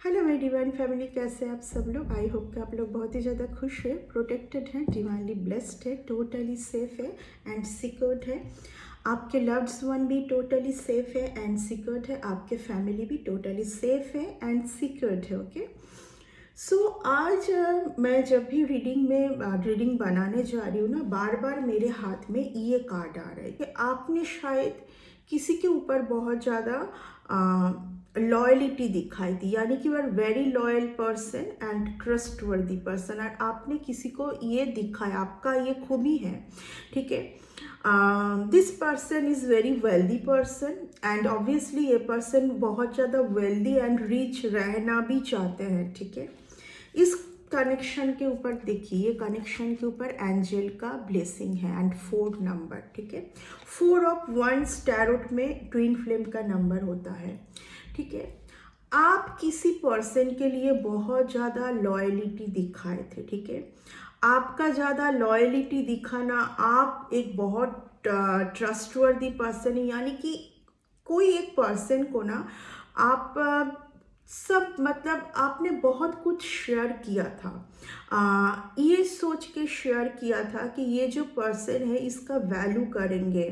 Hello मेरी divine family, कैसे आप सब लोग। आई होप कि आप लोग बहुत ही ज़्यादा खुश है, प्रोटेक्टेड हैं, डिवाइनली ब्लेस्ड है, टोटली सेफ है एंड सिक्योर्ड है। आपके लव्ड वन भी टोटली सेफ है एंड सिक्योर्ड है। आपके फैमिली भी टोटली सेफ है एंड सिक्योर्ड है। ओके, सो आज मैं जब भी रीडिंग बनाने जा रही हूँ ना, बार बार मेरे हाथ में ये कार्ड आ रहा है कि आपने शायद किसी के ऊपर बहुत ज़्यादा लॉयलिटी दिखाई थी, यानी कि were very loyal person and trust वर्दी पर्सन, और आपने किसी को ये दिखाया, आपका ये खूबी है। ठीक है, this person is very wealthy person and obviously ये पर्सन बहुत ज़्यादा वेल्दी एंड रिच रहना भी चाहते हैं। ठीक है, इस कनेक्शन के ऊपर देखिए, ये कनेक्शन के ऊपर एंजल का ब्लेसिंग है एंड 4 नंबर। ठीक है, 4 ऑफ वंस टैरोट में ट्विन फ्लेम का नंबर होता है। ठीक है, आप किसी पर्सन के लिए बहुत ज़्यादा लॉयलिटी दिखाए थे। ठीक है, आपका ज़्यादा लॉयलिटी दिखाना, आप एक बहुत ट्रस्टवर्दी पर्सन है, यानी कि कोई एक पर्सन को ना आप सब मतलब आपने बहुत कुछ शेयर किया था, ये सोच के शेयर किया था कि ये जो पर्सन है इसका वैल्यू करेंगे।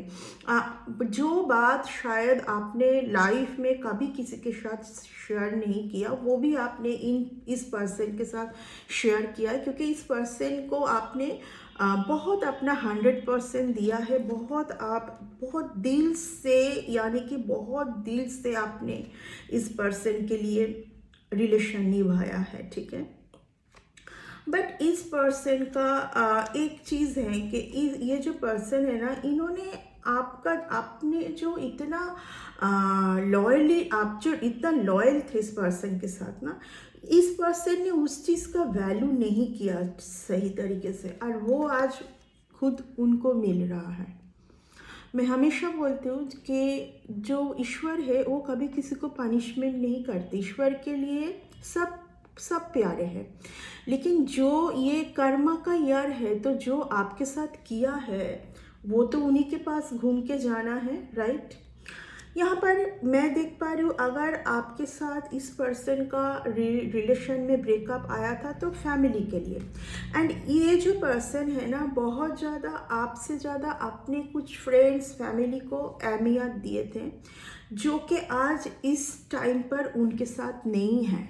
जो बात शायद आपने लाइफ में कभी किसी के साथ शेयर नहीं किया, वो भी आपने इस पर्सन के साथ शेयर किया, क्योंकि इस पर्सन को आपने बहुत अपना 100% दिया है। बहुत दिल से, यानी कि बहुत दिल से आपने इस पर्सन के लिए रिलेशन निभाया है। ठीक है, बट इस पर्सन का एक चीज़ है कि ये जो पर्सन है ना, इन्होंने आपने जो इतना लॉयली, आप जो इतना लॉयल थे इस पर्सन के साथ ना, इस पर्सन ने उस चीज़ का वैल्यू नहीं किया सही तरीके से, और वो आज खुद उनको मिल रहा है। मैं हमेशा बोलती हूँ कि जो ईश्वर है वो कभी किसी को पनिशमेंट नहीं करती। ईश्वर के लिए सब सब प्यारे हैं, लेकिन जो ये कर्मा का यर है, तो जो आपके साथ किया है वो तो उन्हीं के पास घूम के जाना है, राइट। यहाँ पर मैं देख पा रही हूँ, अगर आपके साथ इस पर्सन का रिलेशन में ब्रेकअप आया था तो फैमिली के लिए, एंड ये जो पर्सन है ना, बहुत ज़्यादा आपसे ज़्यादा अपने कुछ फ्रेंड्स फैमिली को अहमियत दिए थे, जो कि आज इस टाइम पर उनके साथ नहीं है।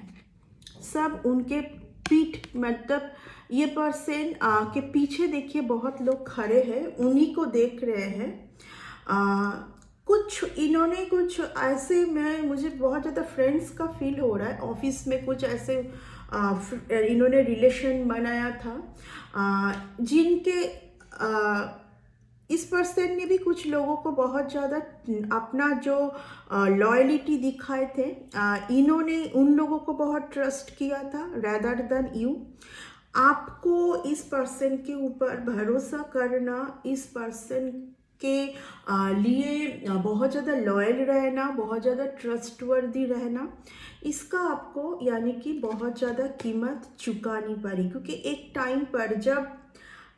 सब उनके पीठ मतलब ये पर्सन के पीछे देखिए बहुत लोग खड़े हैं, उन्हीं को देख रहे हैं। कुछ इन्होंने कुछ ऐसे, मुझे बहुत ज़्यादा फ्रेंड्स का फील हो रहा है, ऑफिस में कुछ ऐसे इन्होंने रिलेशन बनाया था, जिनके इस पर्सन ने भी कुछ लोगों को बहुत ज़्यादा अपना जो लॉयलिटी दिखाए थे, इन्होंने उन लोगों को बहुत ट्रस्ट किया था रैदर देन यू। आपको इस पर्सन के ऊपर भरोसा करना, इस पर्सन के लिए बहुत ज़्यादा लॉयल रहना, बहुत ज़्यादा ट्रस्टवर्दी रहना, इसका आपको यानी कि बहुत ज़्यादा कीमत चुकानी पड़ी, क्योंकि एक टाइम पर जब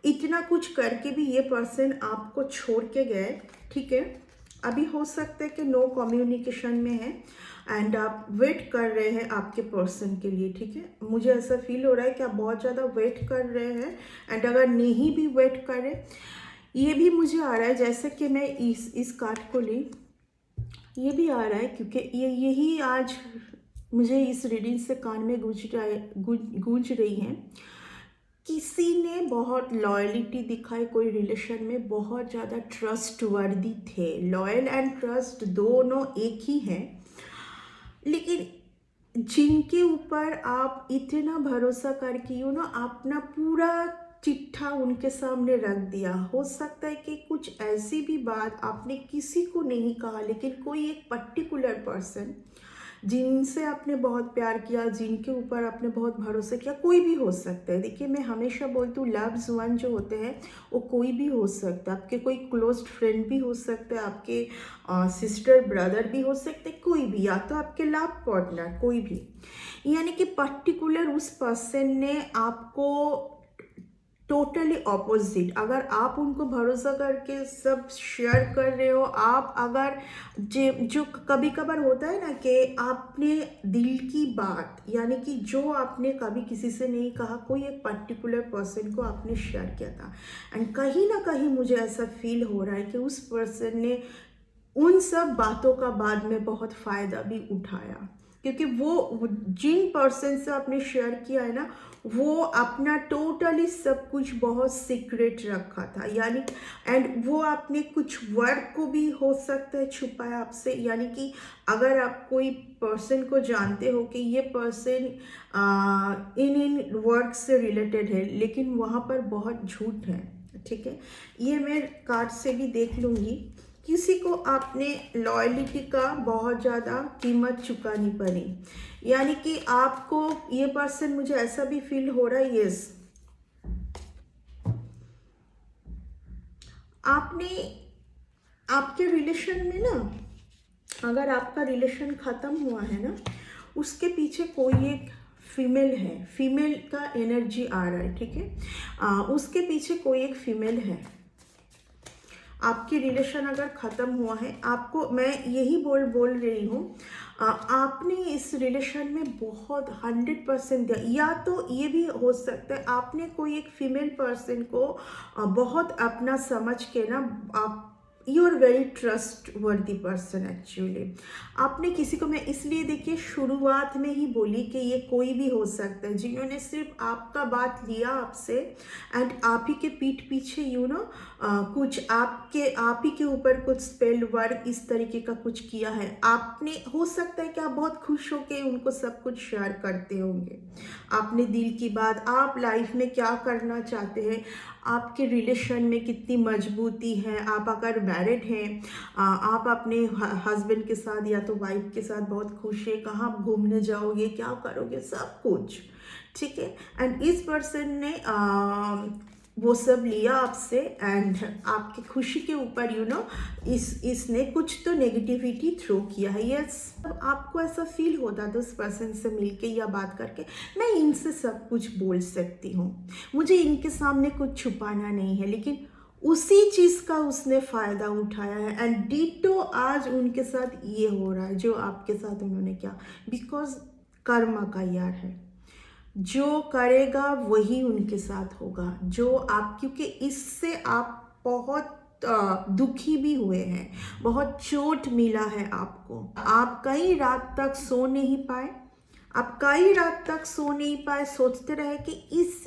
इतना कुछ करके भी ये पर्सन आपको छोड़ के गए। ठीक है, अभी हो सकता है कि नो कम्युनिकेशन में है एंड आप वेट कर रहे हैं आपके पर्सन के लिए। ठीक है, मुझे ऐसा फील हो रहा है कि आप बहुत ज़्यादा वेट कर रहे हैं, एंड अगर नहीं भी वेट करें, ये भी मुझे आ रहा है जैसे कि मैं इस कार्ड को ली, ये भी आ रहा है, क्योंकि यही आज मुझे इस रीडिंग से कान में गूंज रही है। किसी ने बहुत लॉयलिटी दिखाई, कोई रिलेशन में बहुत ज़्यादा ट्रस्टवर्दी थे। लॉयल एंड ट्रस्ट दोनों एक ही हैं, लेकिन जिनके ऊपर आप इतना भरोसा करके ना अपना पूरा चिट्ठा उनके सामने रख दिया। हो सकता है कि कुछ ऐसी भी बात आपने किसी को नहीं कहा, लेकिन कोई एक पर्टिकुलर पर्सन जिनसे आपने बहुत प्यार किया, जिनके ऊपर आपने बहुत भरोसा किया, कोई भी हो सकता है। देखिए, मैं हमेशा बोलती हूँ, लव्स वन जो होते हैं वो कोई भी हो सकता है, आपके कोई क्लोज फ्रेंड भी हो सकता है, आपके सिस्टर ब्रदर भी हो सकते, कोई भी, या तो आपके लव पार्टनर, कोई भी, यानी कि पर्टिकुलर उस पर्सन ने आपको टोटली ऑपोजिट। अगर आप उनको भरोसा करके सब शेयर कर रहे हो, आप अगर जो कभी कभार होता है ना कि आपने दिल की बात, यानी कि जो आपने कभी किसी से नहीं कहा, कोई एक पर्टिकुलर पर्सन को आपने शेयर किया था, एंड कहीं ना कहीं मुझे ऐसा फील हो रहा है कि उस पर्सन ने उन सब बातों का बाद में बहुत फ़ायदा भी उठाया, क्योंकि वो जिन पर्सन से आपने शेयर किया है ना, वो अपना टोटली सब कुछ बहुत सीक्रेट रखा था, यानी एंड वो आपने कुछ वर्क को भी हो सकता है छुपाया आपसे, यानी कि अगर आप कोई पर्सन को जानते हो कि ये पर्सन इन वर्क से रिलेटेड है, लेकिन वहाँ पर बहुत झूठ है, ठीक है। ये मैं कार्ड से भी देख लूँगी। किसी को आपने लॉयल्टी का बहुत ज़्यादा कीमत चुकानी पड़ी, यानी कि आपको ये पर्सन, मुझे ऐसा भी फील हो रहा है, यस, आपने आपके रिलेशन में ना, अगर आपका रिलेशन ख़त्म हुआ है ना, उसके पीछे कोई एक फीमेल है, फीमेल का एनर्जी आ रहा है, ठीक है। उसके पीछे कोई एक फीमेल है। आपकी रिलेशन अगर ख़त्म हुआ है, आपको मैं यही बोल रही हूँ, आपने इस रिलेशन में बहुत 100% दिया, या तो ये भी हो सकता है आपने कोई एक फीमेल पर्सन को बहुत अपना समझ के ना, आप यू आर वेरी ट्रस्ट वर्दी पर्सन एक्चुअली। आपने किसी को, मैं इसलिए देखिए शुरुआत में ही बोली कि ये कोई भी हो सकता है, जिन्होंने सिर्फ आपका बात लिया आपसे, एंड आप ही के पीठ पीछे कुछ आप ही के ऊपर कुछ स्पेल वर्क इस तरीके का कुछ किया है आपने। हो सकता है कि आप बहुत खुश हो के उनको सब कुछ शेयर करते होंगे, आपने दिल की बात, आप लाइफ में क्या करना चाहते हैं, आपके रिलेशन में कितनी मजबूती है, आप अगर मैरिड हैं, आप अपने हस्बैंड के साथ या तो वाइफ के साथ बहुत खुश है, कहाँ घूमने जाओगे, क्या करोगे, सब कुछ, ठीक है। एंड इस पर्सन ने वो सब लिया आपसे, एंड आपकी खुशी के ऊपर इसने कुछ तो नेगेटिविटी थ्रो किया है, यस। आपको ऐसा फील होता था उस पर्सन से मिलके या बात करके, मैं इनसे सब कुछ बोल सकती हूँ, मुझे इनके सामने कुछ छुपाना नहीं है, लेकिन उसी चीज़ का उसने फ़ायदा उठाया है, एंड डिटो आज उनके साथ ये हो रहा है जो आपके साथ उन्होंने किया, बिकॉज कर्मा का यार है, जो करेगा वही उनके साथ होगा, जो आप, क्योंकि इससे आप बहुत दुखी भी हुए हैं, बहुत चोट मिला है आपको, आप कई रात तक सो नहीं पाए, आप कई रात तक सो नहीं पाए, सोचते रहे कि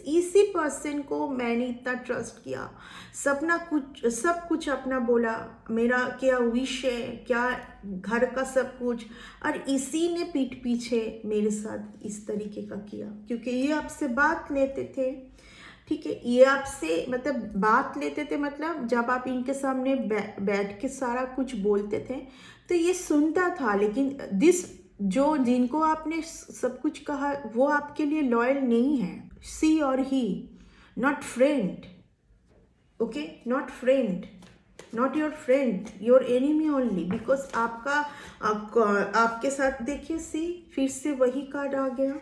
इसी पर्सन को मैंने इतना ट्रस्ट किया, सब कुछ अपना बोला, मेरा क्या विश है, क्या घर का सब कुछ, और इसी ने पीठ पीछे मेरे साथ इस तरीके का किया, क्योंकि ये आपसे बात लेते थे, ठीक है, ये आपसे मतलब बात लेते थे, मतलब जब आप इनके सामने बैठ के सारा कुछ बोलते थे तो ये सुनता था, लेकिन जिनको आपने सब कुछ कहा वो आपके लिए लॉयल नहीं है, सी और ही, not friend, okay, not friend, not your friend, your enemy only, because आपके साथ देखिए, सी फिर से वही कार्ड आ गया,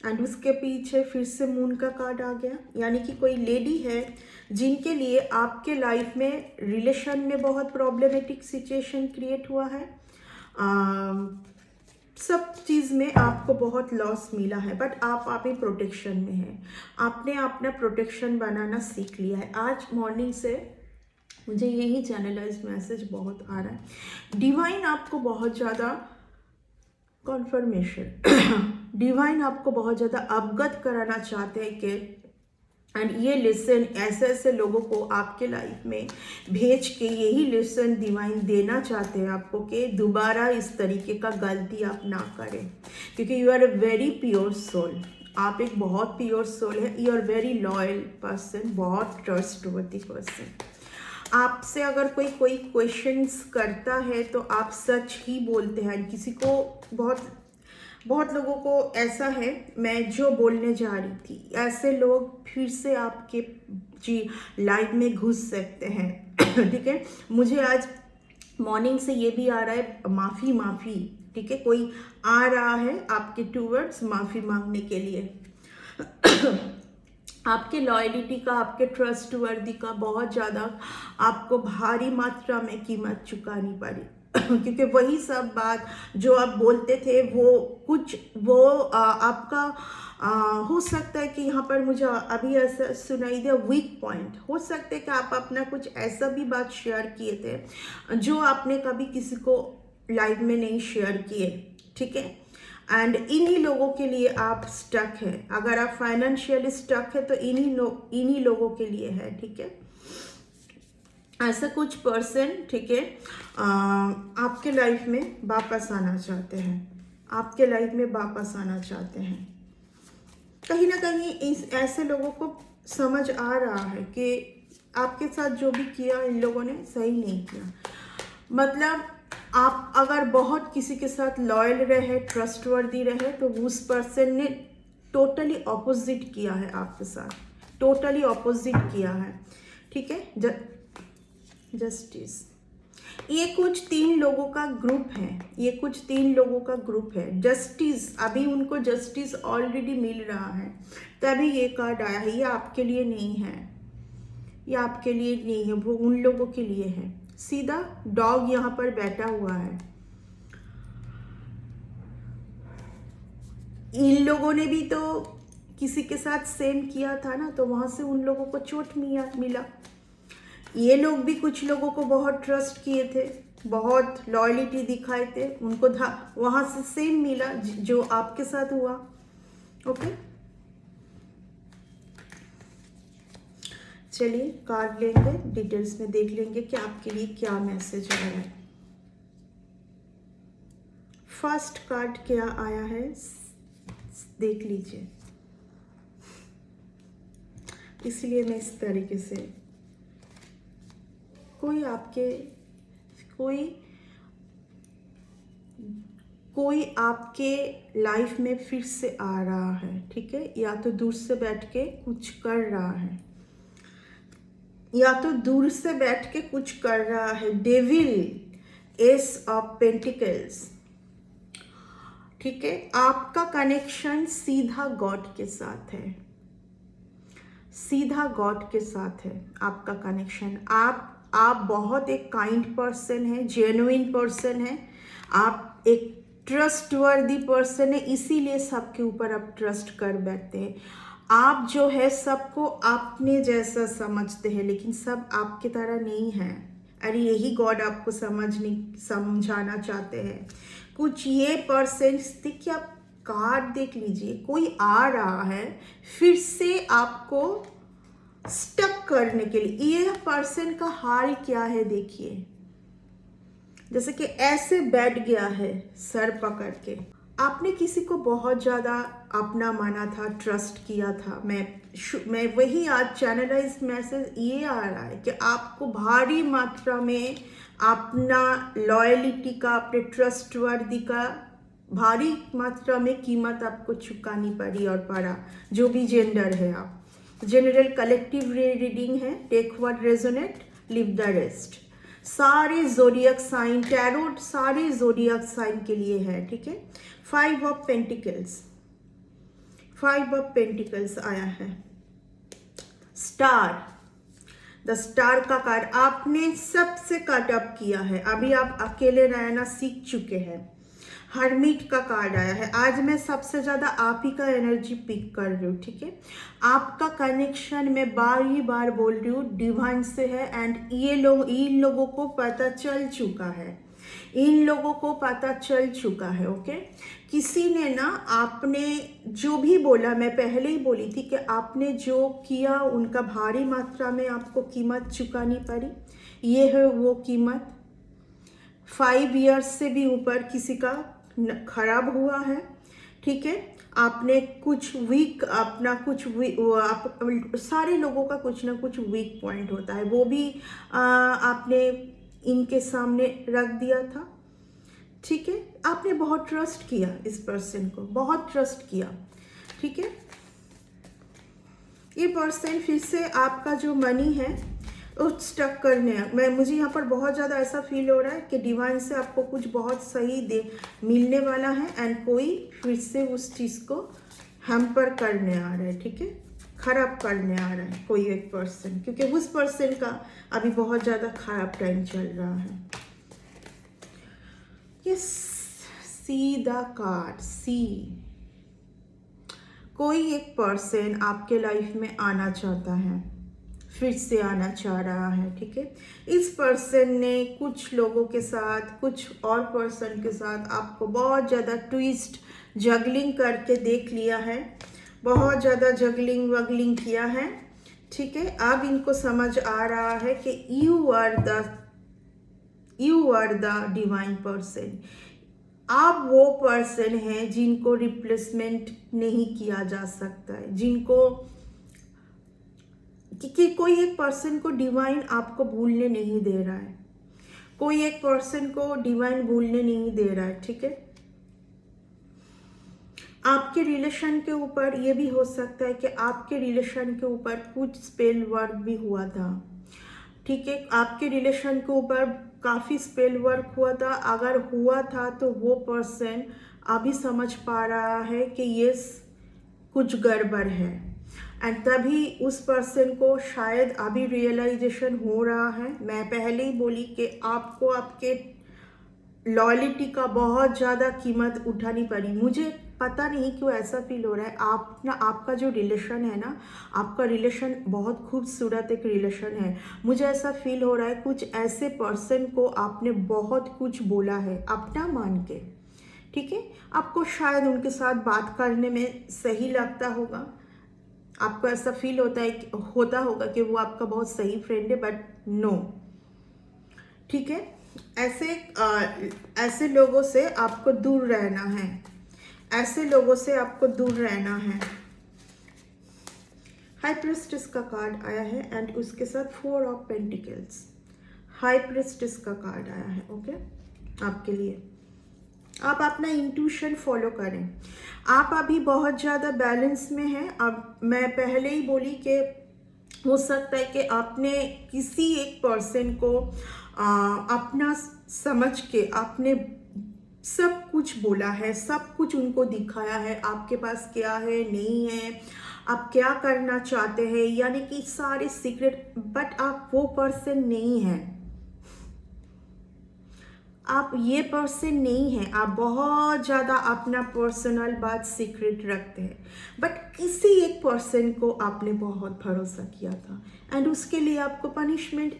एंड उसके पीछे फिर से मून का कार्ड आ गया, यानी कि कोई लेडी है जिनके लिए आपके लाइफ में रिलेशन में बहुत प्रॉब्लमेटिक सिचुएशन क्रिएट हुआ है, सब चीज़ में आपको बहुत लॉस मिला है, बट आप ही प्रोटेक्शन में हैं, आपने अपना प्रोटेक्शन बनाना सीख लिया है। आज मॉर्निंग से मुझे यही चैनलाइज मैसेज बहुत आ रहा है, डिवाइन आपको बहुत ज़्यादा कॉन्फर्मेशन डिवाइन आपको बहुत ज़्यादा अवगत कराना चाहते हैं कि, एंड ये लेसन ऐसे लोगों को आपके लाइफ में भेज के यही लेसन डिवाइन देना चाहते हैं आपको कि दोबारा इस तरीके का गलती आप ना करें, क्योंकि you are a very pure soul, आप एक बहुत प्योर सोल है, you are very loyal person, बहुत ट्रस्टवर्दी पर्सन। आपसे अगर कोई क्वेश्चंस करता है तो आप सच ही बोलते हैं, किसी को बहुत लोगों को ऐसा है, मैं जो बोलने जा रही थी, ऐसे लोग फिर से आपके लाइफ में घुस सकते हैं ठीक है। मुझे आज मॉर्निंग से ये भी आ रहा है, माफ़ी, ठीक है, कोई आ रहा है आपके टूवर्ड्स माफ़ी मांगने के लिए आपके लॉयलिटी का, आपके ट्रस्टवर्दी का बहुत ज़्यादा आपको भारी मात्रा में कीमत चुकानी पड़ी क्योंकि वही सब बात जो आप बोलते थे वो आपका हो सकता है कि यहाँ पर मुझे अभी ऐसा सुनाई दे वीक पॉइंट। हो सकता है कि आप अपना कुछ ऐसा भी बात शेयर किए थे जो आपने कभी किसी को लाइव में नहीं शेयर किए, ठीक है। एंड इन्हीं लोगों के लिए आप स्टक है। अगर आप फाइनेंशियली स्टक है तो इन्हीं लोगों के लिए है, ठीक है। ऐसा कुछ पर्सन, ठीक है, आपके लाइफ में वापस आना चाहते हैं, आपके लाइफ में वापस आना चाहते हैं। कहीं ना कहीं इस ऐसे लोगों को समझ आ रहा है कि आपके साथ जो भी किया इन लोगों ने सही नहीं किया। मतलब आप अगर बहुत किसी के साथ लॉयल रहे, ट्रस्टवर्दी रहे, तो उस पर्सन ने टोटली ऑपोजिट किया है आपके साथ, टोटली ऑपोजिट किया है, ठीक है। जस्टिस, ये कुछ 3 लोगों का ग्रुप है, ये कुछ 3 लोगों का ग्रुप है। जस्टिस, अभी उनको जस्टिस ऑलरेडी मिल रहा है, तभी ये कार्ड आया है। ये आपके लिए नहीं है, ये आपके लिए नहीं है, वो उन लोगों के लिए है। सीधा डॉग यहाँ पर बैठा हुआ है। इन लोगों ने भी तो किसी के साथ सेम किया था ना, तो वहां से उन लोगों को चोट मिला। ये लोग भी कुछ लोगों को बहुत ट्रस्ट किए थे, बहुत लॉयलिटी दिखाए थे, उनको वहां से सेम मिला जो आपके साथ हुआ। ओके, चलिए कार्ड लेंगे, डिटेल्स में देख लेंगे कि आपके लिए क्या मैसेज आया है। फर्स्ट कार्ड क्या आया है देख लीजिए, इसलिए मैं इस तरीके से कोई आपके लाइफ में फिर से आ रहा है, ठीक है। या तो दूर से बैठ के कुछ कर रहा है, या तो दूर से बैठ के कुछ कर रहा है। डेविल, एस ऑफ पेंटिकल्स, ठीक है। आपका कनेक्शन सीधा गॉड के साथ है, सीधा गॉड के साथ है आपका कनेक्शन। आप बहुत एक काइंड पर्सन है, जेन्युइन पर्सन है, आप एक ट्रस्टवर्दी पर्सन है, इसीलिए सबके ऊपर आप ट्रस्ट कर बैठते हैं। आप जो है सबको अपने जैसा समझते हैं, लेकिन सब आपकी तरह नहीं है। अरे यही गॉड आपको समझाना चाहते हैं। कुछ ये पर्सन, देखिए आप कार्ड देख लीजिए, कोई आ रहा है फिर से आपको स्टक करने के लिए। ये पर्सन का हाल क्या है देखिए, जैसे कि ऐसे बैठ गया है सर पकड़ के। आपने किसी को बहुत ज़्यादा अपना माना था, ट्रस्ट किया था। मैं वही आज चैनलाइज मैसेज ये आ रहा है कि आपको भारी मात्रा में अपना लॉयलिटी का, अपने ट्रस्टवर्दी का भारी मात्रा में कीमत आपको चुकानी पड़ी और पड़ा। जो भी जेंडर है, आप जनरल कलेक्टिव रीडिंग है, take what resonate, live the rest. सारे जोडियक साइन, टैरोट सारे जोडियक साइन के लिए है, ठीक है। 5 ऑफ पेंटिकल्स, 5 ऑफ पेंटिकल्स आया है। स्टार, द स्टार का कार्ड आपने सबसे कट अप किया है, अभी आप अकेले रहना सीख चुके हैं। हरमिट का कार्ड आया है। आज मैं सबसे ज़्यादा आप ही का एनर्जी पिक कर रही हूँ, ठीक है। आपका कनेक्शन मैं बार बोल रही हूँ डिवाइन से है, एंड इन लोगों को पता चल चुका है, इन लोगों को पता चल चुका है। ओके, किसी ने ना, आपने जो भी बोला, मैं पहले ही बोली थी कि आपने जो किया उनका भारी मात्रा में आपको कीमत चुकानी पड़ी। ये है वो कीमत। 5 इयर्स से भी ऊपर किसी का खराब हुआ है, ठीक है। आपने कुछ वीक, अपना कुछ सारे लोगों का कुछ ना कुछ वीक पॉइंट होता है, वो भी आपने इनके सामने रख दिया था, ठीक है। आपने बहुत ट्रस्ट किया इस पर्सन को, बहुत ट्रस्ट किया, ठीक है। ये पर्सन फिर से आपका जो मनी है उस स्टक करने मुझे यहाँ पर बहुत ज़्यादा ऐसा फील हो रहा है कि डिवाइन से आपको कुछ बहुत सही मिलने वाला है, एंड कोई फिर से उस चीज़ को हैम्पर करने आ रहा है, ठीक है। खराब करने आ रहा है कोई एक पर्सन, क्योंकि उस पर्सन का अभी बहुत ज़्यादा खराब टाइम चल रहा है। ये सी द कार्ड, सी, कोई एक पर्सन आपके लाइफ में आना चाहता है, फिर से आना चाह रहा है, ठीक है। इस पर्सन ने कुछ लोगों के साथ, कुछ और पर्सन के साथ आपको बहुत ज़्यादा ट्विस्ट जगलिंग करके देख लिया है, बहुत ज़्यादा जगलिंग वगलिंग किया है, ठीक है। अब इनको समझ आ रहा है कि you are the divine person. आप वो पर्सन हैं जिनको रिप्लेसमेंट नहीं किया जा सकता है, जिनको कि कोई एक पर्सन को डिवाइन आपको भूलने नहीं दे रहा है, कोई एक पर्सन को डिवाइन भूलने नहीं दे रहा है, ठीक है। आपके रिलेशन के ऊपर ये भी हो सकता है कि आपके रिलेशन के ऊपर कुछ स्पेल वर्क भी हुआ था, ठीक है। आपके रिलेशन के ऊपर काफ़ी स्पेल वर्क हुआ था, अगर हुआ था तो वो पर्सन अभी समझ पा रहा है कि ये कुछ गड़बड़ है, एंड तभी उस पर्सन को शायद अभी रियलाइजेशन हो रहा है। मैं पहले ही बोली कि आपको आपके लॉयल्टी का बहुत ज़्यादा कीमत उठानी पड़ी। मुझे पता नहीं क्यों ऐसा फील हो रहा है, आपका जो रिलेशन है ना, आपका रिलेशन बहुत खूबसूरत एक रिलेशन है। मुझे ऐसा फील हो रहा है कुछ ऐसे पर्सन को आपने बहुत कुछ बोला है अपना मान के, ठीक है। आपको शायद उनके साथ बात करने में सही लगता होगा, आपको ऐसा फील होता होगा कि वो आपका बहुत सही फ्रेंड है, बट नो, ठीक है। ऐसे लोगों से आपको दूर रहना है, ऐसे लोगों से आपको दूर रहना है। हाई प्रिस्टेस का कार्ड आया है एंड उसके साथ 4 ऑफ पेंटिकल्स, हाई प्रिस्टेस का कार्ड आया है, ओके। आपके लिए आप अपना इंट्यूशन फॉलो करें। आप अभी बहुत ज़्यादा बैलेंस में हैं। अब मैं पहले ही बोली कि हो सकता है कि आपने किसी एक पर्सन को अपना समझ के आपने सब कुछ बोला है, सब कुछ उनको दिखाया है, आपके पास क्या है नहीं है, आप क्या करना चाहते हैं, यानी कि सारे सीक्रेट, बट आप वो पर्सन नहीं हैं, आप ये पर्सन नहीं हैं। आप बहुत ज़्यादा अपना पर्सनल बात सीक्रेट रखते हैं, बट किसी एक पर्सन को आपने बहुत भरोसा किया था एंड उसके लिए आपको पनिशमेंट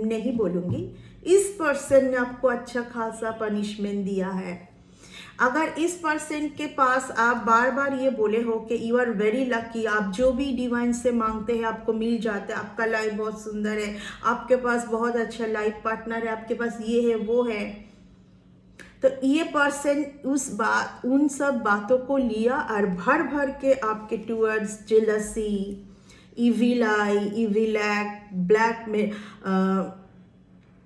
नहीं बोलूँगी, इस पर्सन ने आपको अच्छा खासा पनिशमेंट दिया है। अगर इस पर्सन के पास आप बार बार ये बोले हो कि यू आर वेरी लकी, आप जो भी डिवाइन से मांगते हैं आपको मिल जाता है, आपका लाइफ बहुत सुंदर है, आपके पास बहुत अच्छा लाइफ पार्टनर है, आपके पास ये है वो है, तो ये पर्सन उन सब बातों को लिया और भर भर के आपके टूवर्ड्स जेलसी, इविल आई, इविल एक्ट, ब्लैक में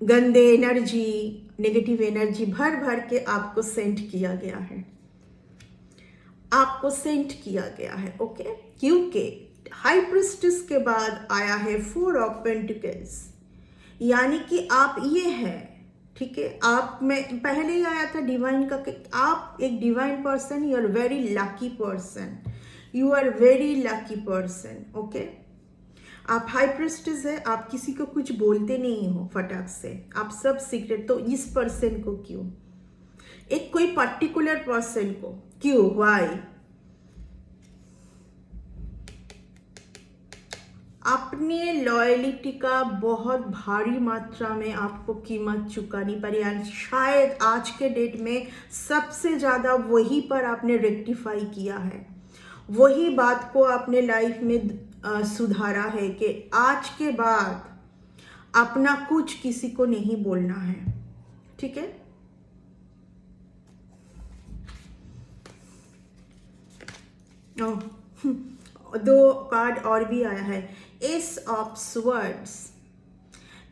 गंदे एनर्जी, नेगेटिव एनर्जी भर भर के आपको सेंड किया गया है, आपको सेंड किया गया है, ओके। क्योंकि हाई प्रिस्टेस के बाद आया है 4 ऑफ पेंटिकल्स, यानी कि आप ये है, ठीक है। आप में पहले ही आया था डिवाइन का कि आप एक divine person, you are very lucky person, you are very lucky person, okay. आप हाई प्रिस्टेस है, आप किसी को कुछ बोलते नहीं हो फटाक से, आप सब सीक्रेट, तो इस पर्सन को क्यों, एक कोई पर्टिकुलर पर्सन को क्यों, व्हाई? अपने लॉयल्टी का बहुत भारी मात्रा में आपको कीमत चुकानी पड़ी, एंड शायद आज के डेट में सबसे ज़्यादा वही पर आपने रेक्टिफाई किया है, वही बात को अपने लाइफ में सुधारा है कि आज के बाद अपना कुछ किसी को नहीं बोलना है, ठीक है। दो कार्ड और भी आया है, एस ऑफ स्वर्ड्स,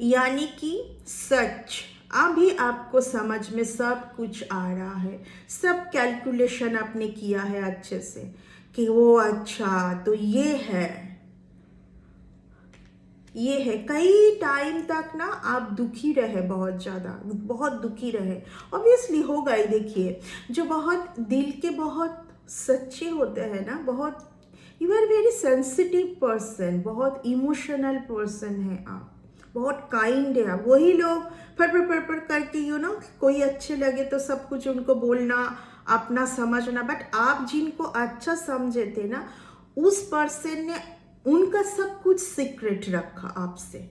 यानी कि सच। अभी आपको समझ में सब कुछ आ रहा है, सब कैलकुलेशन आपने किया है अच्छे से कि वो अच्छा तो ये है, ये है। कई टाइम तक ना आप दुखी रहे, बहुत ज़्यादा, बहुत दुखी रहे, ऑब्वियसली होगा ही। देखिए, जो बहुत दिल के बहुत सच्चे होते हैं ना, बहुत you are very sensitive person, बहुत इमोशनल पर्सन है आप, बहुत काइंड है आप। वही लोग फर करके कोई अच्छे लगे तो सब कुछ उनको बोलना, अपना समझना, बट आप जिनको अच्छा समझे थे ना, उस पर्सन ने उनका सब कुछ सीक्रेट रखा आपसे,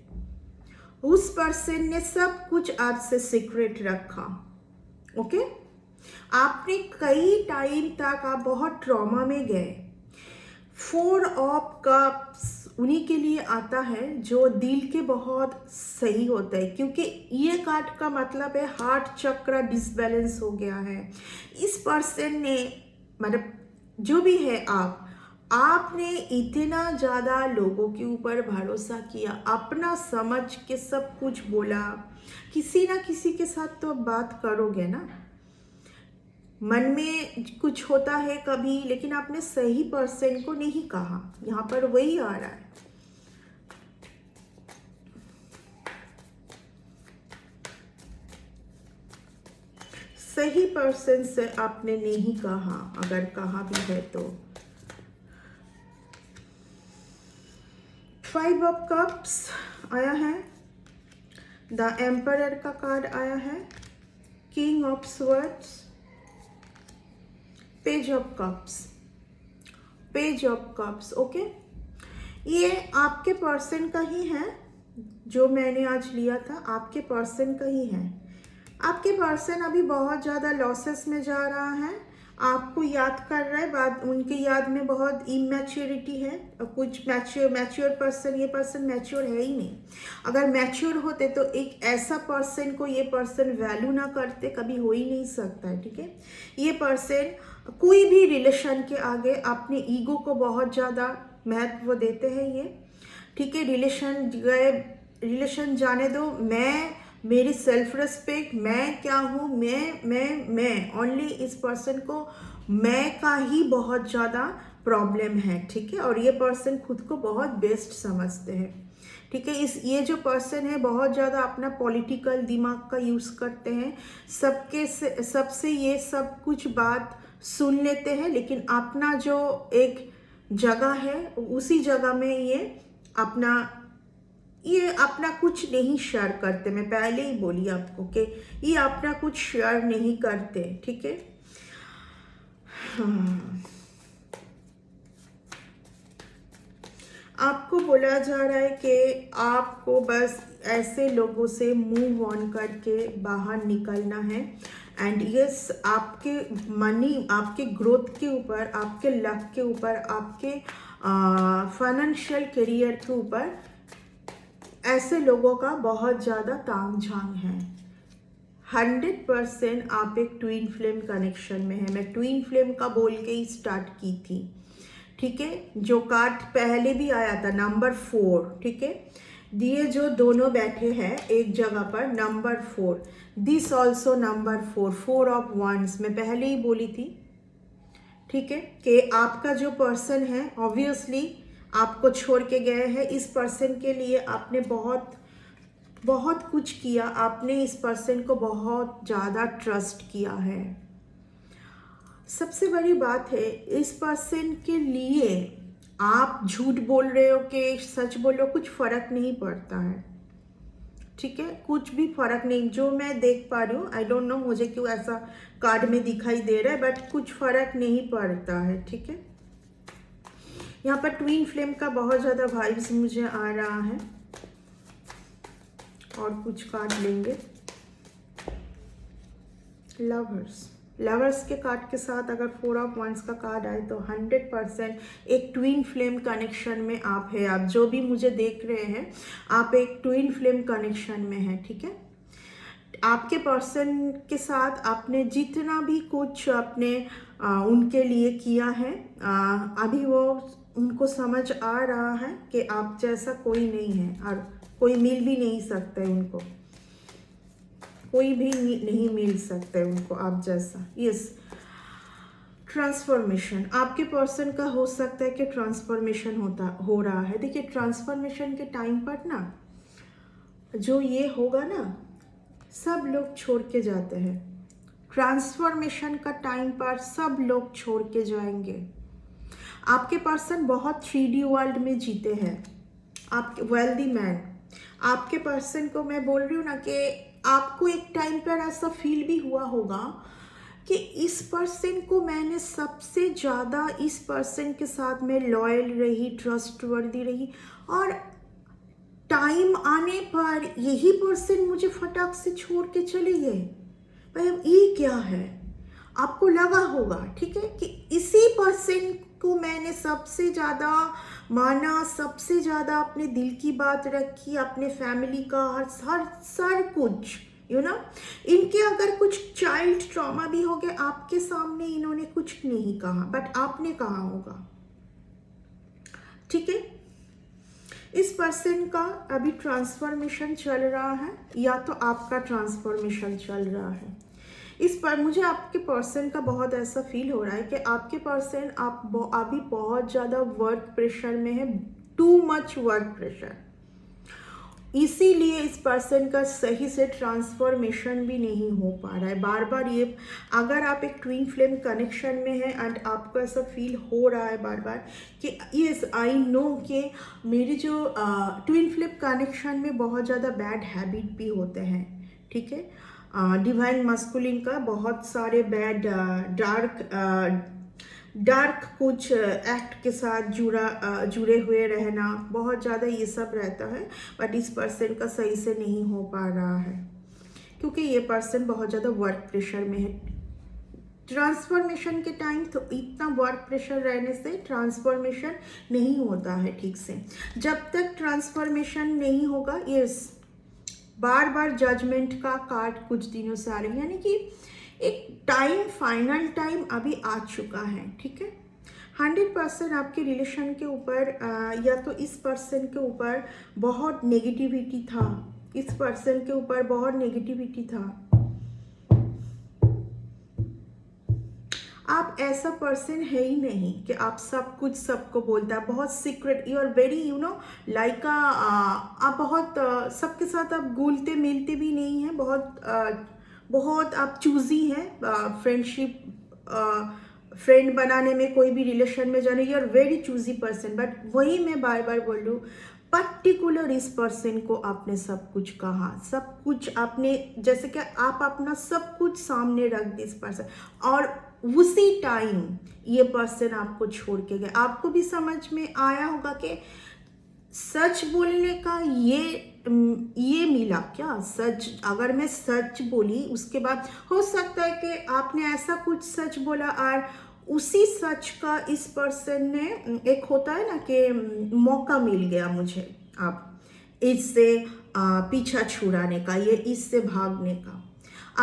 उस पर्सन ने सब कुछ आपसे सीक्रेट रखा। ओके, आपने कई टाइम तक आप बहुत ट्रॉमा में गए। 4 ऑफ कप्स उन्हीं के लिए आता है जो दिल के बहुत सही होता है, क्योंकि ये कार्ड का मतलब है हार्ट चक्र डिसबैलेंस हो गया है। इस पर्सन ने, मतलब जो भी है आपने इतना ज़्यादा लोगों के ऊपर भरोसा किया, अपना समझ के सब कुछ बोला। किसी ना किसी के साथ तो बात करोगे ना, मन में कुछ होता है कभी, लेकिन आपने सही पर्सन को नहीं कहा। यहाँ पर वही आ रहा है, सही पर्सन से आपने नहीं कहा, अगर कहा भी है तो। 5 ऑफ कप्स आया है, द एम्परर का कार्ड आया है, king of swords, page of cups, page of cups. Okay, ये आपके पर्सन का ही है, जो मैंने आज लिया था आपके पर्सन का ही है। आपके पर्सन अभी बहुत ज़्यादा लॉसेस में जा रहा है, आपको याद कर रहा है, बात उनकी याद में बहुत इमैच्योरिटी है। कुछ मैच्योर पर्सन, ये पर्सन मैच्योर है ही नहीं। अगर मैच्योर होते तो एक ऐसा पर्सन को ये पर्सन वैल्यू ना करते, कभी हो ही नहीं सकता है। ठीक है, ये पर्सन कोई भी रिलेशन के आगे अपने ईगो को बहुत ज़्यादा महत्व देते हैं ये। ठीक है, रिलेशन गए, रिलेशन जाने दो, मेरी सेल्फ रिस्पेक्ट, मैं क्या हूँ, मैं ओनली, इस पर्सन को मैं का ही बहुत ज़्यादा प्रॉब्लम है। ठीक है, और ये पर्सन खुद को बहुत बेस्ट समझते हैं। ठीक है, ये जो पर्सन है बहुत ज़्यादा अपना पॉलिटिकल दिमाग का यूज़ करते हैं, सबसे ये सब कुछ बात सुन लेते हैं, लेकिन अपना जो एक जगह है उसी जगह में ये अपना कुछ नहीं शेयर करते। मैं पहले ही बोली आपको कि ये अपना कुछ शेयर नहीं करते। ठीक है, हाँ, आपको बोला जा रहा है कि आपको बस ऐसे लोगों से मूव ऑन करके बाहर निकलना है। एंड यस, आपके मनी, आपके ग्रोथ के ऊपर, आपके लक के ऊपर, आपके फाइनेंशियल करियर के ऊपर ऐसे लोगों का बहुत ज़्यादा ताम झाम है। 100% आप एक ट्विन फ्लेम कनेक्शन में है। मैं ट्विन फ्लेम का बोल के ही स्टार्ट की थी। ठीक है, जो कार्ड पहले भी आया था नंबर 4, ठीक है, दिए जो दोनों बैठे हैं एक जगह पर, number 4, this also number 4 of once, मैं पहले ही बोली थी। ठीक है, कि आपका जो पर्सन है ऑब्वियसली आपको छोड़ के गए हैं। इस पर्सन के लिए आपने बहुत कुछ किया, आपने इस पर्सन को बहुत ज़्यादा ट्रस्ट किया है। सबसे बड़ी बात है, इस पर्सन के लिए आप झूठ बोल रहे हो कि सच बोल रहे हो, कुछ फ़र्क नहीं पड़ता है। ठीक है, कुछ भी फ़र्क नहीं, जो मैं देख पा रही हूँ, आई डोंट नो मुझे क्यों ऐसा कार्ड में दिखाई दे रहा है, बट कुछ फ़र्क नहीं पड़ता है। ठीक है, यहाँ पर ट्विन फ्लेम का बहुत ज़्यादा वाइब्स मुझे आ रहा है। और कुछ कार्ड लेंगे, लवर्स के कार्ड के साथ अगर 4 ऑफ वंस का कार्ड आए तो 100% एक ट्विन फ्लेम कनेक्शन में आप है। आप जो भी मुझे देख रहे हैं, आप एक ट्विन फ्लेम कनेक्शन में हैं। ठीक है, आपके पर्सन के साथ आपने जितना भी कुछ अपने उनके लिए किया है, अभी वो उनको समझ आ रहा है कि आप जैसा कोई नहीं है, और कोई मिल भी नहीं सकता है उनको, कोई भी नहीं मिल सकता है उनको आप जैसा। यस, ट्रांसफॉर्मेशन आपके पर्सन का हो सकता है कि ट्रांसफॉर्मेशन हो रहा है। देखिए, ट्रांसफॉर्मेशन के टाइम पर ना, जो ये होगा ना, सब लोग छोड़ के जाते हैं। ट्रांसफॉर्मेशन का टाइम पर सब लोग छोड़ के जाएंगे। आपके पर्सन बहुत 3D वर्ल्ड में जीते हैं, आपके वेल्दी मैन। आपके पर्सन को मैं बोल रही हूँ ना कि आपको एक टाइम पर ऐसा फील भी हुआ होगा कि इस पर्सन को मैंने सबसे ज़्यादा, इस पर्सन के साथ मैं लॉयल रही, ट्रस्टवर्दी रही, और टाइम आने पर यही पर्सन मुझे फटाक से छोड़ के चले गए। भाई अब ये क्या है, आपको लगा होगा, ठीक है, कि इसी पर्सन को मैंने सबसे ज़्यादा माना, सबसे ज़्यादा अपने दिल की बात रखी, अपने फैमिली का हर कुछ, इनके अगर कुछ चाइल्ड ट्रॉमा भी हो गया, आपके सामने इन्होंने कुछ नहीं कहा, बट आपने कहा होगा, ठीक है। इस पर्सन का अभी ट्रांसफॉर्मेशन चल रहा है, या तो आपका ट्रांसफॉर्मेशन चल रहा है। इस पर मुझे आपके पर्सन का बहुत ऐसा फील हो रहा है कि आपके पर्सन अभी बहुत ज़्यादा वर्क प्रेशर में है, टू मच वर्क प्रेशर, इसीलिए इस पर्सन का सही से ट्रांसफॉर्मेशन भी नहीं हो पा रहा है। बार बार ये, अगर आप एक ट्विन फ्लेम कनेक्शन में हैं एंड आपको ऐसा फील हो रहा है बार बार कि यस आई नो कि मेरी जो ट्विन फ्लेम कनेक्शन में बहुत ज़्यादा बैड हैबिट भी होते हैं, ठीक है। डिवाइन मस्कुलिन का बहुत सारे बैड डार्क कुछ एक्ट के साथ जुड़े हुए रहना, बहुत ज़्यादा ये सब रहता है, बट इस पर्सन का सही से नहीं हो पा रहा है क्योंकि ये पर्सन बहुत ज़्यादा वर्क प्रेशर में है। ट्रांसफॉर्मेशन के टाइम तो इतना वर्क प्रेशर रहने से ट्रांसफॉर्मेशन नहीं होता है ठीक से। जब तक ट्रांसफॉर्मेशन नहीं होगा, ये बार बार जजमेंट का कार्ड कुछ दिनों से आ रही है, यानी कि एक टाइम, फाइनल टाइम अभी आ चुका है, ठीक है। 100% आपके रिलेशन के ऊपर या तो इस पर्सन के ऊपर बहुत नेगेटिविटी था, इस पर्सन के ऊपर बहुत नेगेटिविटी था। आप ऐसा पर्सन है ही नहीं कि आप सब कुछ सबको बोलता है, बहुत secret, you are very like आप बहुत सबके साथ आप घुलते मिलते भी नहीं हैं, बहुत आप चूजी हैं फ्रेंडशिप, फ्रेंड बनाने में, कोई भी रिलेशन में जाने, you are very choosy person. But वही मैं बार बार बोल रही हूँ, पर्टिकुलर इस पर्सन को आपने सब कुछ कहा, सब कुछ आपने, जैसे कि आप अपना सब कुछ सामने रख दी इस पर्सन, और उसी टाइम ये पर्सन आपको छोड़ के गए। आपको भी समझ में आया होगा कि सच बोलने का ये मिला क्या, सच, अगर मैं सच बोली उसके बाद हो सकता है कि आपने ऐसा कुछ सच बोला और उसी सच का इस पर्सन ने, एक होता है ना कि मौका मिल गया मुझे अब इससे पीछा छुड़ाने का, ये इससे भागने का।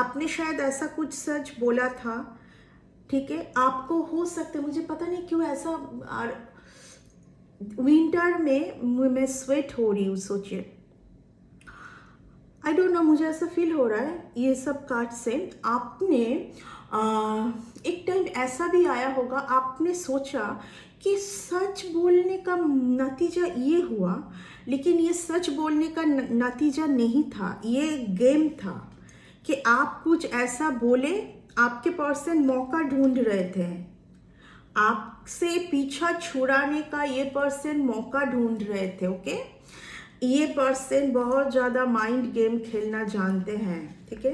आपने शायद ऐसा कुछ सच बोला था, ठीक है। आपको हो सकता है, मुझे पता नहीं क्यों ऐसा, विंटर में मैं स्वेट हो रही हूँ, सोचिए, आई डोंट नो, मुझे ऐसा फील हो रहा है ये सब कार्ड से। आपने एक टाइम ऐसा भी आया होगा, आपने सोचा कि सच बोलने का नतीजा ये हुआ, लेकिन ये सच बोलने का नतीजा नहीं था, ये गेम था कि आप कुछ ऐसा बोले, आपके पर्सन मौका ढूंढ रहे थे, आपसे पीछा छुड़ाने का ये पर्सन मौका ढूंढ रहे थे, ओके। ये पर्सन बहुत ज़्यादा माइंड गेम खेलना जानते हैं, ठीक है।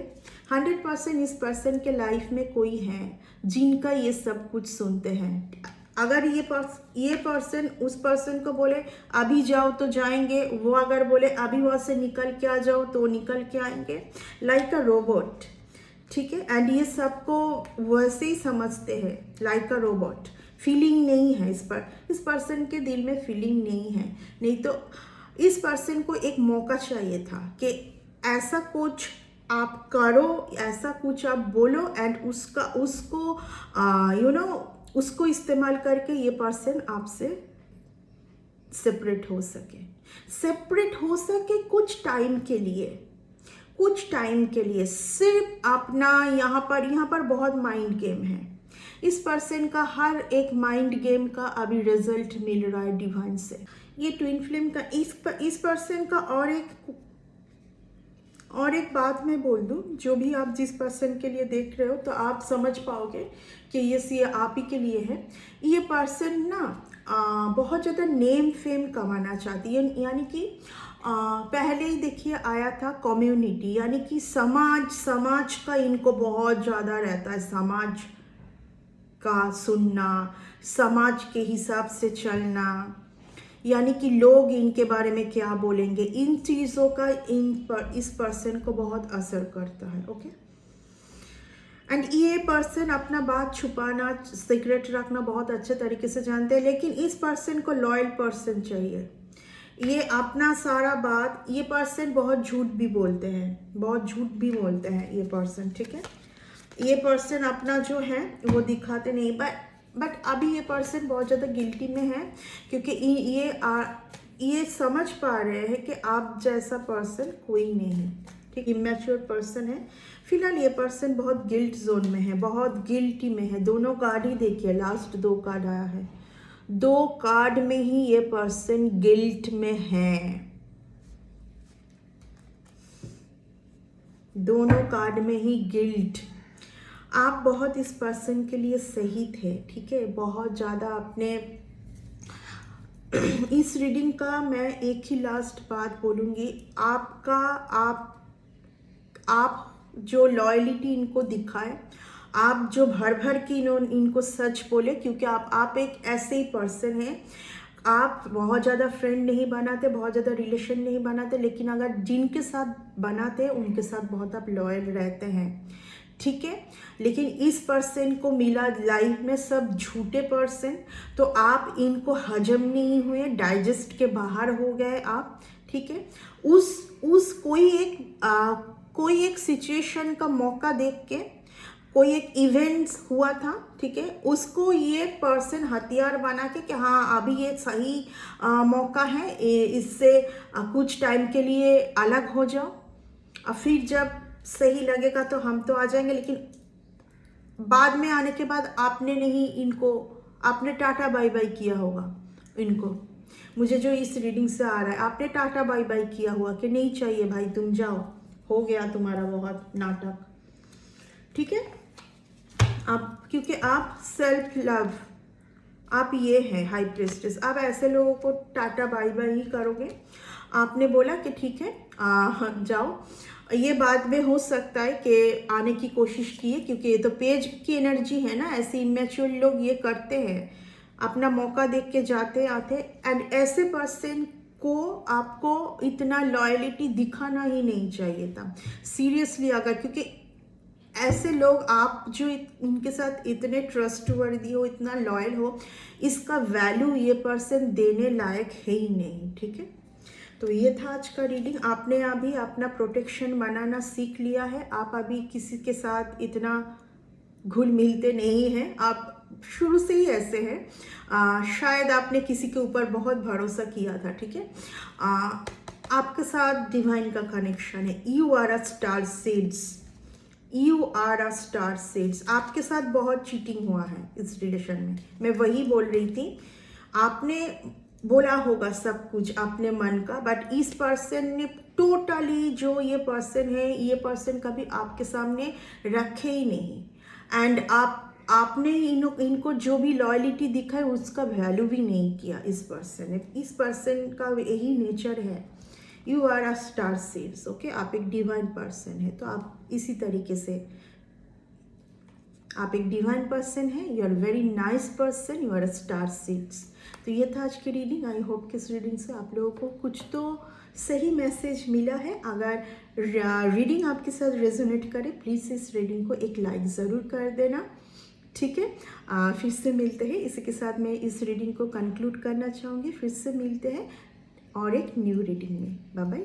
100% इस पर्सन के लाइफ में कोई है जिनका ये सब कुछ सुनते हैं। अगर ये पर्सन उस पर्सन को बोले अभी जाओ तो जाएंगे, वो अगर बोले अभी वहाँ से निकल के आ जाओ तो निकल के आएंगे, लाइक अ रोबोट, ठीक है। एंड ये सबको वैसे ही समझते हैं, लाइक अ रोबोट। फीलिंग नहीं है इस पर्सन के दिल में फीलिंग नहीं है। नहीं तो इस पर्सन को एक मौका चाहिए था कि ऐसा कुछ आप करो, ऐसा कुछ आप बोलो, एंड उसको इस्तेमाल करके ये पर्सन आपसे सेपरेट हो सके कुछ टाइम के लिए, सिर्फ अपना। यहाँ पर बहुत माइंड गेम है। इस पर्सन का हर एक माइंड गेम का अभी रिजल्ट मिल रहा है डिवाइन से। ये ट्विन फ्लेम का इस पर्सन का और एक बात मैं बोल दूं, जो भी आप जिस पर्सन के लिए देख रहे हो तो आप समझ पाओगे कि ये आप ही के लिए है। ये पर्सन ना बहुत ज़्यादा नेम फेम कमाना चाहती है, यानी कि पहले ही देखिए आया था कम्युनिटी, यानी कि समाज का इनको बहुत ज़्यादा रहता है, समाज का सुनना, समाज के हिसाब से चलना, यानी कि लोग इनके बारे में क्या बोलेंगे, इन चीज़ों का इस पर्सन को बहुत असर करता है। ओके, एंड ये पर्सन अपना बात छुपाना, सीक्रेट रखना बहुत अच्छे तरीके से जानते हैं, लेकिन इस पर्सन को लॉयल पर्सन चाहिए। ये अपना सारा बात, ये पर्सन बहुत झूठ भी बोलते हैं, बहुत झूठ भी बोलते हैं ये पर्सन, ठीक है। ये पर्सन अपना जो है वो दिखाते नहीं, बट अभी ये पर्सन बहुत ज़्यादा गिल्टी में है, क्योंकि ये समझ पा रहे हैं कि आप जैसा पर्सन कोई नहीं, ठीक, इमेच्योर पर्सन है। फिलहाल ये पर्सन बहुत गिल्ट जोन में है, बहुत गिल्टी में है। दोनों कार्ड ही देखिए, लास्ट 2 कार्ड आया है, 2 कार्ड में ही ये पर्सन गिल्ट में है, दोनों कार्ड में ही गिल्ट। आप बहुत इस पर्सन के लिए सही थे, ठीक है, बहुत ज़्यादा अपने इस रीडिंग का मैं एक ही लास्ट बात बोलूँगी, आप जो लॉयलिटी इनको दिखाए, आप जो भर भर के इनको सच बोले, क्योंकि आप एक ऐसे ही पर्सन हैं, आप बहुत ज़्यादा फ्रेंड नहीं बनाते, बहुत ज़्यादा रिलेशन नहीं बनाते, लेकिन अगर जिनके साथ बनाते हैं उनके साथ बहुत आप लॉयल रहते हैं, ठीक है। लेकिन इस पर्सन को मिला लाइफ में सब झूठे पर्सन, तो आप इनको हजम नहीं हुए, डाइजेस्ट के बाहर हो गए आप, ठीक है। उस कोई एक सिचुएशन का मौका देख के, कोई एक इवेंट्स हुआ था, ठीक है, उसको ये पर्सन हथियार बना के कि हाँ अभी ये सही मौका है, इससे कुछ टाइम के लिए अलग हो जाओ, और फिर जब सही लगेगा तो हम तो आ जाएंगे। लेकिन बाद में आने के बाद आपने टाटा बाय बाय किया होगा इनको, मुझे जो इस रीडिंग से आ रहा है, आपने टाटा बाय बाय किया हुआ कि नहीं चाहिए भाई, तुम जाओ, हो गया तुम्हारा बहुत नाटक, ठीक है। क्योंकि आप सेल्फ लव, आप ये हैं हाई प्रिस्टेस, आप ऐसे लोगों को टाटा बाय बाय ही करोगे। आपने बोला कि ठीक है जाओ, ये बाद में हो सकता है कि आने की कोशिश किए, क्योंकि ये तो पेज की एनर्जी है ना, ऐसे इमेच्योर लोग ये करते हैं, अपना मौका देख के जाते आते। एंड ऐसे पर्सन को आपको इतना लॉयलिटी दिखाना ही नहीं चाहिए था, सीरियसली, अगर, क्योंकि ऐसे लोग आप जो इनके साथ इतने ट्रस्टवर्दी हो, इतना लॉयल हो, इसका वैल्यू ये पर्सन देने लायक है ही नहीं, ठीक है। तो ये था आज का रीडिंग। आपने अभी अपना प्रोटेक्शन बनाना सीख लिया है, आप अभी किसी के साथ इतना घुल मिलते नहीं हैं, आप शुरू से ही ऐसे हैं। शायद आपने किसी के ऊपर बहुत भरोसा किया था, ठीक है। आपके साथ डिवाइन का कनेक्शन है, you are a star seeds, you are a star seeds. आपके साथ बहुत चीटिंग हुआ है इस रिलेशन में, मैं वही बोल रही थी। आपने बोला होगा सब कुछ अपने मन का, बट इस पर्सन ने टोटली, जो ये पर्सन है, ये पर्सन कभी आपके सामने रखे ही नहीं। एंड आपने इनको जो भी लॉयलिटी दिखा है उसका वैल्यू भी नहीं किया इस पर्सन ने। इस पर्सन का यही नेचर है, you are a star seeds, okay. आप एक डिवाइन पर्सन है, तो आप इसी तरीके से, आप एक डिवाइन पर्सन है, you are very nice person, you are a star seeds. तो ये था आज की रीडिंग। आई होप कि इस रीडिंग से आप लोगों को कुछ तो सही मैसेज मिला है। अगर रीडिंग आपके साथ रेजोनेट करे, प्लीज़ इस रीडिंग को एक लाइक ज़रूर कर देना, ठीक है। फिर से मिलते हैं, इसी के साथ मैं इस रीडिंग को कंक्लूड करना चाहूँगी। फिर से मिलते हैं और एक न्यू रीडिंग में। Bye bye.